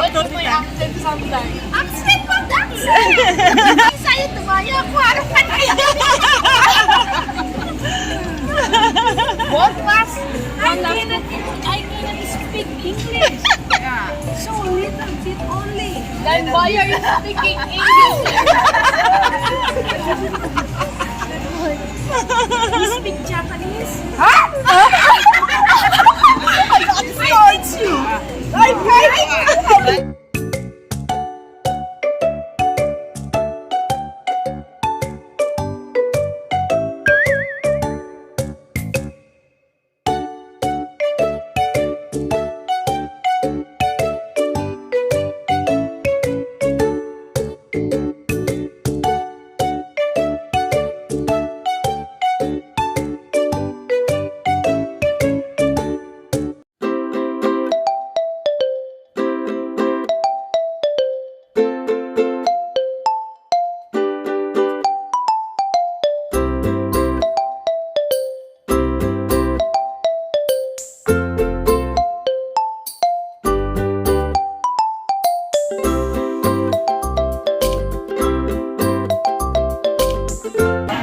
Ito may accent sometimes. Accent mo, accent! Sa'yo, tumaya ako. Harap ka na yan. What was? I cannot speak English. Yeah. So little bit only. Then why are you speaking English? You speak Japanese? Huh? I teach you.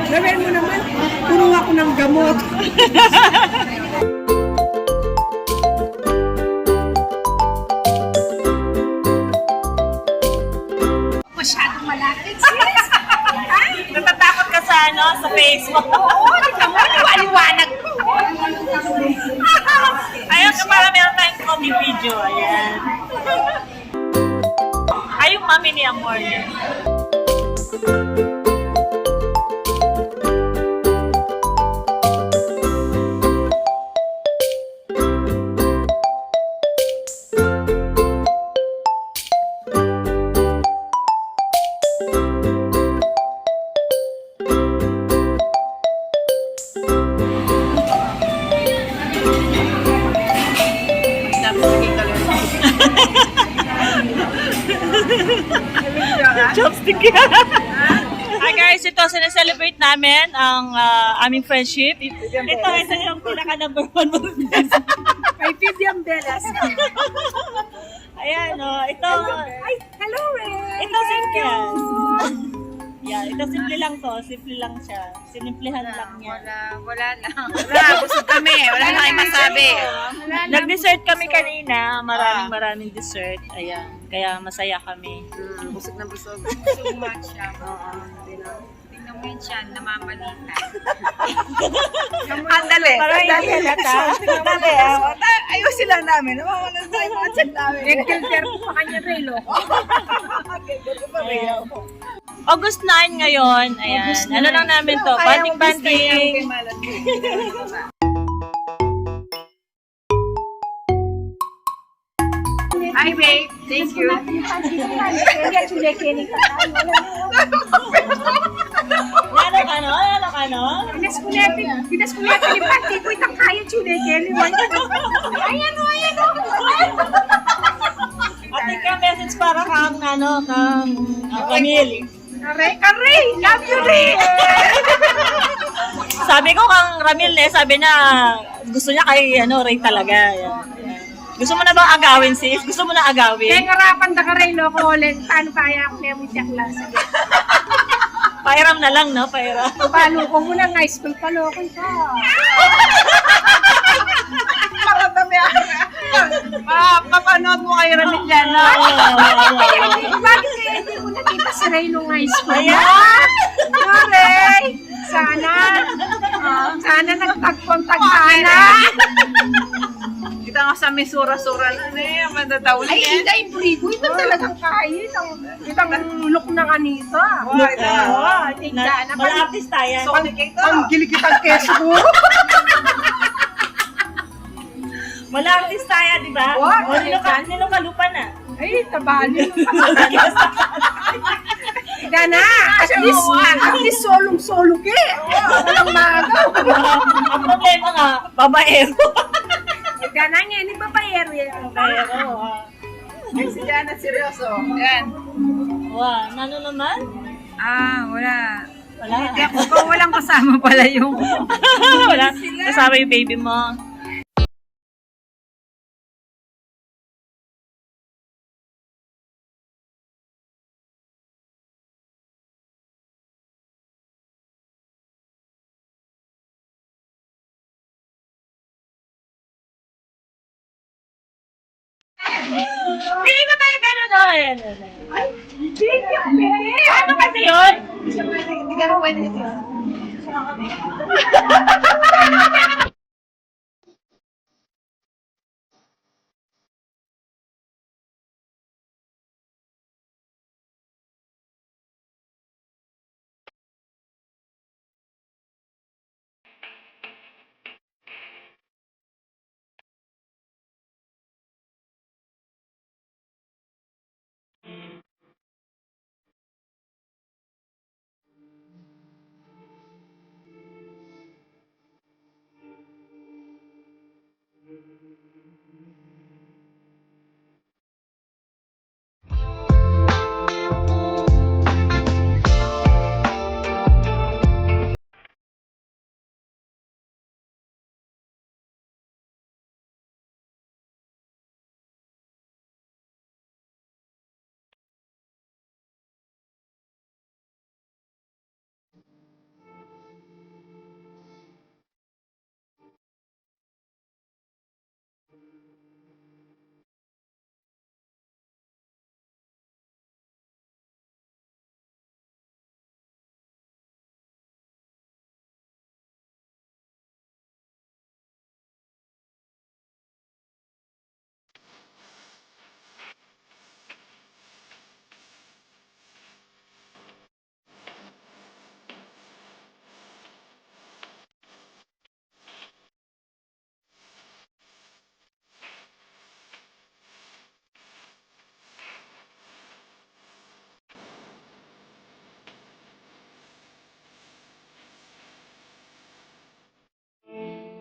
Gawin mo naman, puno ako ng gamot. Masyadong malapit, sis. Natatakot ka sa sa Facebook. Oo, ikaw mo, liwanag ko. Ayun, para meron tayong comedy video. Ayan. Ay, yung mami ni Amor niya. Chopstick yan. Hi guys, ito sineselebrate namin ang aming friendship. Ito isa yung pinaka number 1 mo. Kay Vivian Belas. Ayan o, ito. Ay, hello, Ray. Ito simple. Yeah, ito simple lang to. Simple lang siya. Sinimplihan lang niya. Wala lang. Wala, busog kami. Wala na kayong masabi. Nag-dessert kami kanina. Maraming dessert. Ayan. Kaya masaya kami. Busog na busog. So much siya. Oo. Tingnan mo yun siya, namamalita. Andali. Parang hindi halata. Dali, Ayusin lang namin. Nawawala na tayo mga chat namin. Nag-filter ko pa kanya, Relo. August 9 ngayon. Ayan. Ano lang namin to? Banding-banding. Hi, babe. Thank you. Lalo ka no? Lalo ka no? Pinaskulete ni Pati ko itang kaya chulekeli. Ayan o, ayan o. At ika message para kang Camille. Aray, love you, Ray. Sabi ko kang Ramil sabi na gusto niya kay Ray talaga. Ayan. Gusto mo na bang agawin sis? Gusto mo na agawin? Kaya ngarapan da ka, Ray, loko ulit. Paano kaya ako niya mo siya klase? Pairam na lang, no? Pairam. Palo ko muna nga, school palo ko ito. Papanood mo kay Ramil yan. Bakit kaya hindi mo nakita si Ray nung high school? Ayan! Ray! Sana nagtagpon-tagpana. Kita nga sa may sura-sura na eh. Matatawin Ay, yan. Inday Brigo, ito talagang kahit. Itang look ng Anita. Ah, Tingnan. Mal-artist tayo. Ang gilikitang keso ko. Mal-artist tayo, di ba? What? O, nilong kalupa na. Ay, tabali. Gana, at least solong-solo ke. Walang magaw. Ang problema nga, babaero. Gana nga, hindi ba pa area? Babaero. Si Jana, seryoso. Yan. Wow, nano naman? Wala. Wala. Hindi ako, walang kasama pala yung... Wala. Kasama yung baby mo. Hindi ko tayo gano'n. Oh, ayan. Thank you, babe. Ano kasi yun? Hindi ka na pwede.